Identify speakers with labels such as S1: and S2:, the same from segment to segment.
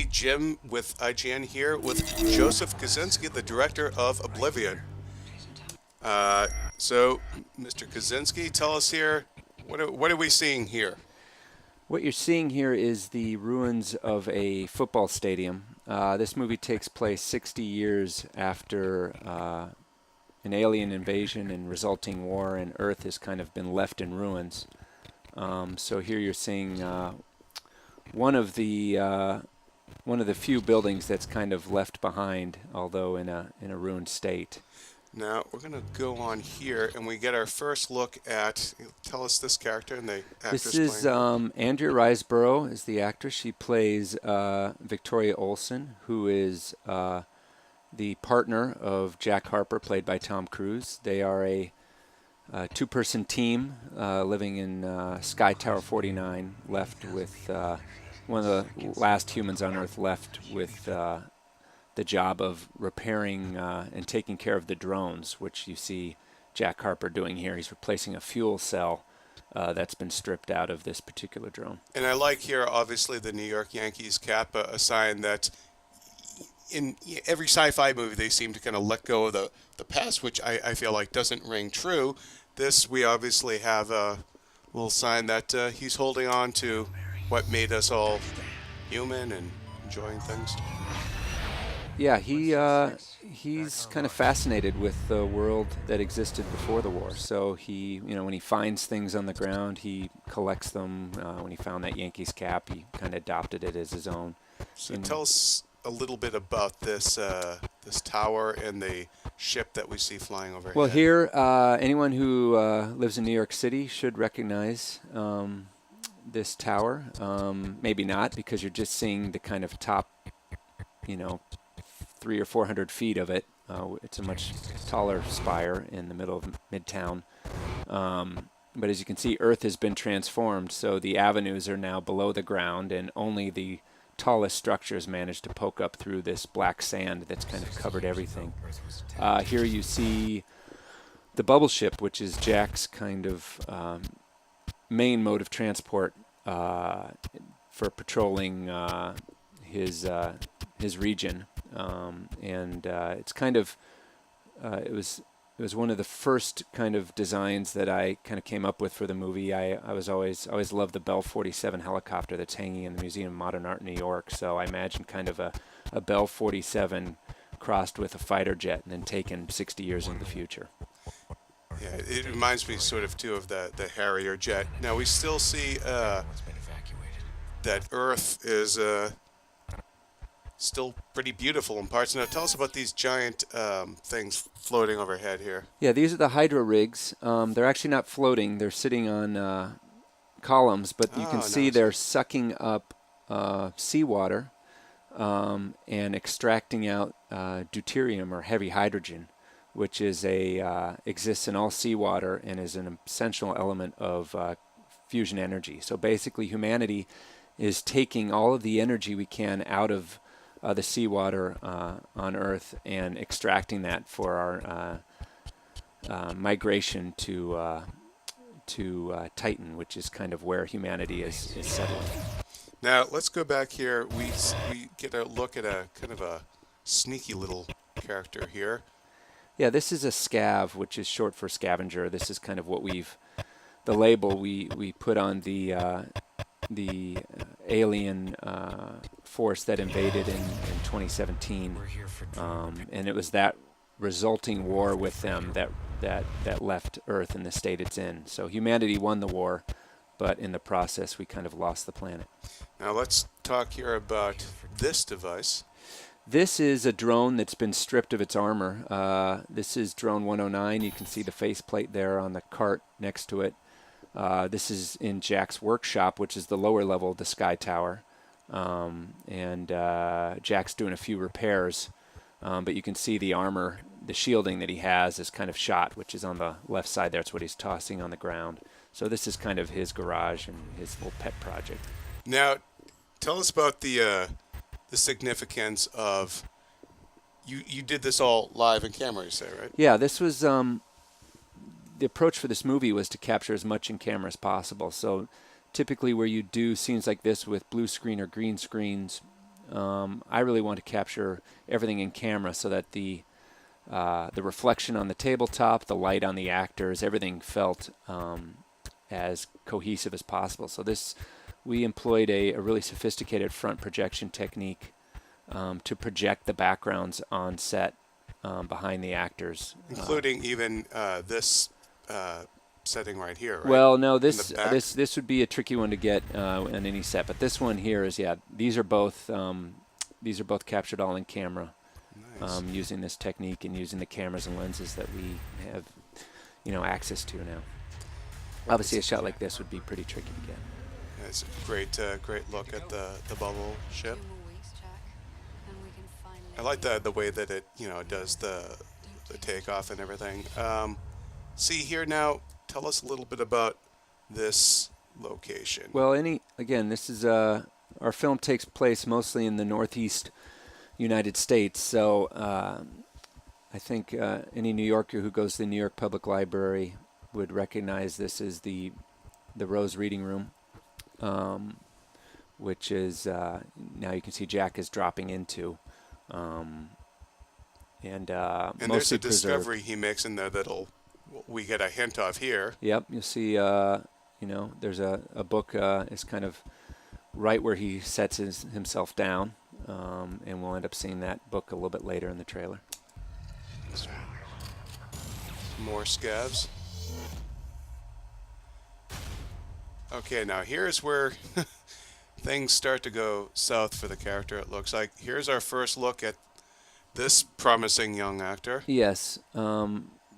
S1: Jim with IGN here with Joseph Kosinski, the director of Oblivion. Uh, so, Mr. Kosinski, tell us here, what are we seeing here?
S2: What you're seeing here is the ruins of a football stadium. This movie takes place 60 years after an alien invasion and resulting war, and Earth has kind of been left in ruins. So here you're seeing one of the few buildings that's kind of left behind, although in a ruined state.
S1: Now, we're going to go on here, and we get our first look at, tell us this character and the actress
S2: This is
S1: playing.
S2: Andrea Riseborough is the actress. She plays Victoria Olsen, who is the partner of Jack Harper, played by Tom Cruise. They are a two-person team living in Sky Tower 49, left with one of the last humans on Earth left with the job of repairing and taking care of the drones, which you see Jack Harper doing here. He's replacing a fuel cell that's been stripped out of this particular drone.
S1: And I like here, obviously, the New York Yankees cap, a sign that in every sci-fi movie they seem to kind of let go of the past, which I feel like doesn't ring true. This, we obviously have a little sign that he's holding on to what made us all human and enjoying things.
S2: Yeah, he's kind of fascinated with the world that existed before the war. So when he finds things on the ground, he collects them. When he found that Yankees cap, he kind of adopted it as his own.
S1: So tell us a little bit about this this tower and the ship that we see flying overhead.
S2: Well, here, anyone who lives in New York City should recognize this tower. Maybe not, because you're just seeing the kind of top, 300 or 400 feet of it. It's a much taller spire in the middle of Midtown. But as you can see, Earth has been transformed, so the avenues are now below the ground, and only the tallest structures manage to poke up through this black sand that's kind of covered everything. Here you see the bubble ship, which is Jack's kind of main mode of transport for patrolling his region. It's kind of it was one of the first kind of designs that I kind of came up with for the movie. I always loved the Bell 47 helicopter that's hanging in the Museum of Modern Art in New York. So I imagined kind of a Bell 47 crossed with a fighter jet and then taken 60 years into the future.
S1: Yeah, it reminds me sort of too of the Harrier jet. Now we still see that Earth is still pretty beautiful in parts. Now tell us about these giant things floating overhead here.
S2: Yeah, these are the hydro rigs. They're actually not floating. They're sitting on columns, but you can see they're sucking up seawater and extracting out deuterium, or heavy hydrogen, which is exists in all seawater and is an essential element of fusion energy. So basically, humanity is taking all of the energy we can out of the seawater on Earth and extracting that for our migration to Titan, which is kind of where humanity is settling.
S1: Now let's go back here. We get a look at a kind of a sneaky little character here.
S2: Yeah, this is a scav, which is short for scavenger. This is kind of what the label we put on the alien force that invaded in 2017, and it was that resulting war with them that left Earth in the state it's in. So humanity won the war, but in the process we kind of lost the planet.
S1: Now let's talk here about this device.
S2: This is a drone that's been stripped of its armor. This is drone 109. You can see the faceplate there on the cart next to it. This is in Jack's workshop, which is the lower level of the Sky Tower. Jack's doing a few repairs, but you can see the armor, the shielding that he has is kind of shot, which is on the left side there. That's what he's tossing on the ground. So this is kind of his garage and his little pet project.
S1: Now, tell us about the significance of, you did this all live in camera, you say, right?
S2: Yeah, this was, the approach for this movie was to capture as much in camera as possible. So typically where you do scenes like this with blue screen or green screens, I really want to capture everything in camera so that the reflection on the tabletop, the light on the actors, everything felt as cohesive as possible. So we employed a really sophisticated front projection technique to project the backgrounds on set behind the actors,
S1: including even this setting right here, right?
S2: Well, no, this would be a tricky one to get on any set, but this one here is these are both captured all in camera.
S1: Nice.
S2: Using this technique and using the cameras and lenses that we have, access to now. Obviously, a shot like this would be pretty tricky to get.
S1: Yeah, it's a great look at the bubble ship. I like the way that it does the takeoff and everything. See here now. Tell us a little bit about this location.
S2: Well, this is our film takes place mostly in the Northeast United States, so I think any New Yorker who goes to the New York Public Library would recognize this as the Rose Reading Room, which is now you can see Jack is dropping into, and
S1: there's a discovery he makes in there we get a hint of here.
S2: Yep, you'll see. There's a book. It's kind of right where he sets himself down. And we'll end up seeing that book a little bit later in the trailer.
S1: More scavs. Okay, now here's where things start to go south for the character, it looks like. Here's our first look at this promising young actor.
S2: Yes.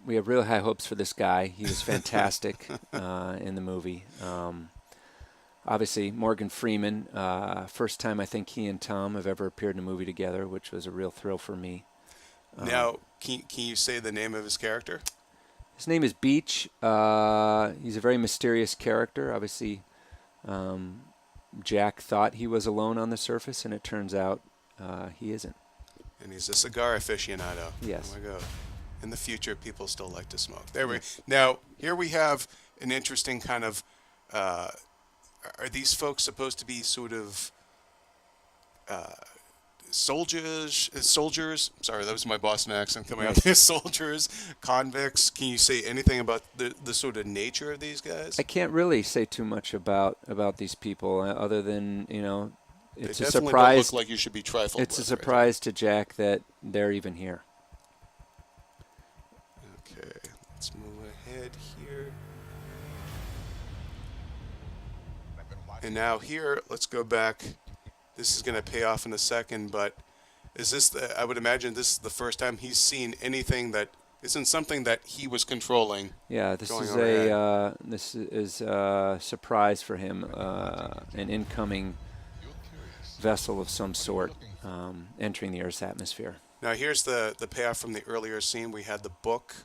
S2: We have real high hopes for this guy. He was fantastic in the movie. Obviously, Morgan Freeman, first time I think he and Tom have ever appeared in a movie together, which was a real thrill for me.
S1: Now, can you say the name of his character?
S2: His name is Beach. He's a very mysterious character. Obviously, Jack thought he was alone on the surface, and it turns out he isn't.
S1: And he's a cigar aficionado.
S2: Yes.
S1: Oh my God. In the future, people still like to smoke. There we. Now, here we have an interesting kind of. Are these folks supposed to be sort of soldiers? Sorry, that was my Boston accent coming out there. Soldiers, convicts. Can you say anything about the sort of nature of these guys?
S2: I can't really say too much about these people, other than it's a surprise.
S1: Don't look like you should be trifled.
S2: It's a surprise to Jack that they're even here.
S1: Okay, let's move ahead here. And now here, let's go back. This is going to pay off in a second, but is this I would imagine this is the first time he's seen anything that isn't something that he was controlling.
S2: Yeah, this is a surprise for him, an incoming vessel of some sort entering the Earth's atmosphere.
S1: Now here's the payoff from the earlier scene. We had the book.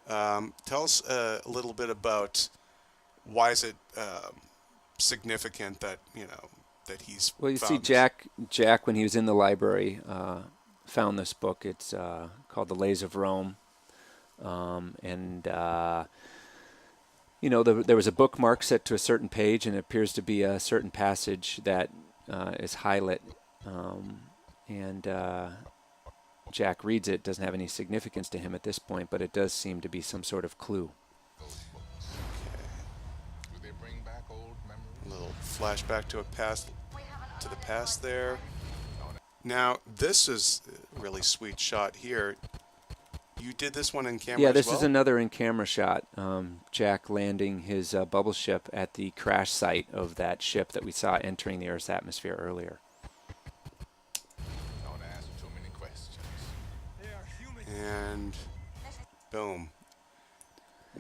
S1: Tell us a little bit about why is it significant that that he's
S2: see Jack when he was in the library found this book. It's called The Lays of Rome, and there was a bookmark set to a certain page, and it appears to be a certain passage that is highlit, and Jack reads it. Doesn't have any significance to him at this point, but it does seem to be some sort of clue.
S1: A little flashback to the past there. Now this is a really sweet shot here. You did this one in camera.
S2: Yeah, this
S1: as well?
S2: is another in camera shot. Jack landing his bubble ship at the crash site of that ship that we saw entering the Earth's atmosphere earlier.
S3: Don't ask too many questions.
S1: And boom.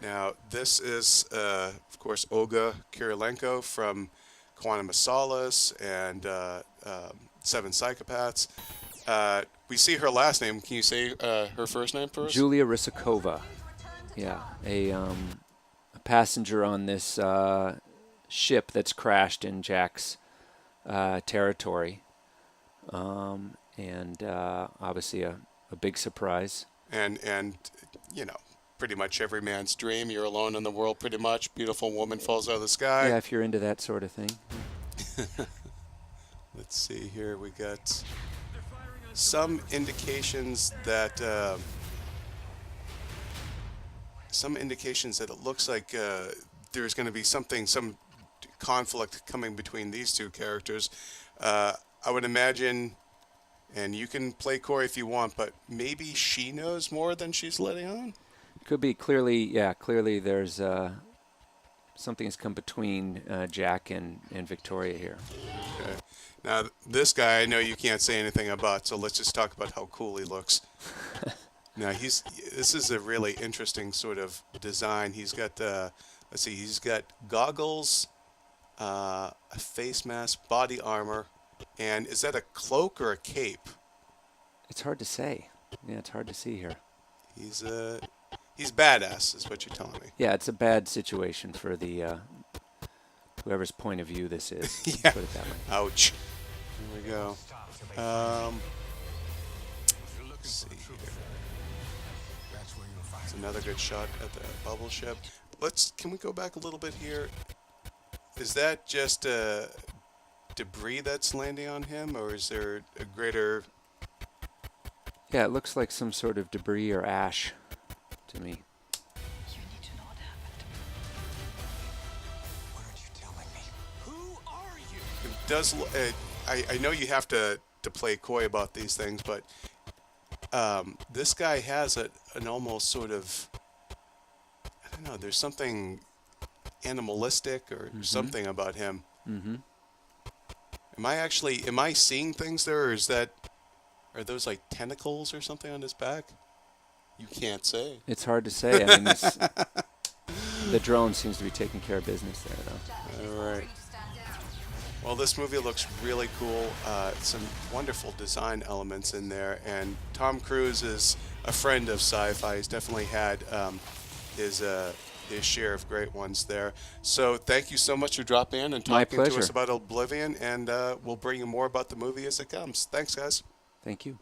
S1: Now, this is, of course, Olga Kurylenko from Quantum of Solace and Seven Psychopaths. We see her last name. Can you say her first name for us?
S2: Julia Rysakova. Yeah, a passenger on this ship that's crashed in Jack's territory. And obviously a big surprise.
S1: And pretty much every man's dream. You're alone in the world, pretty much. Beautiful woman falls out of the sky.
S2: Yeah, if you're into that sort of thing.
S1: Let's see here. We got some indications that it looks like there's going to be some conflict coming between these two characters. I would imagine, and you can play Corey if you want, but maybe she knows more than she's letting on.
S2: Could be clearly there's something's come between Jack and Victoria here.
S1: Okay. Now, this guy I know you can't say anything about, so let's just talk about how cool he looks. Now, this is a really interesting sort of design. He's got, he's got goggles, a face mask, body armor, and is that a cloak or a cape?
S2: It's hard to say. Yeah, it's hard to see here.
S1: He's badass, is what you're telling me.
S2: Yeah, it's a bad situation for the whoever's point of view this is.
S1: Yeah.
S2: Put it that way.
S1: Ouch. Here we go. Let's see here. It's another good shot at the bubble ship. Can we go back a little bit here? Is that just debris that's landing on him, or is there a greater...
S2: Yeah, it looks like some sort of debris or ash to me.
S3: You need to know what happened. What aren't you telling me? Who are you?
S1: It does... I know you have to play coy about these things, but this guy has an almost sort of... I don't know, there's something animalistic or something about him.
S2: Mm-hmm.
S1: Am I seeing things there, or are those like tentacles or something on his back? You can't say.
S2: It's hard to say. I mean, the drone seems to be taking care of business there, though.
S1: All right. Well, this movie looks really cool. Some wonderful design elements in there, and Tom Cruise is a friend of Sci-Fi. He's definitely had his share of great ones there. So thank you so much for dropping in and talking to us about Oblivion, and we'll bring you more about the movie as it comes. Thanks, guys.
S2: Thank you.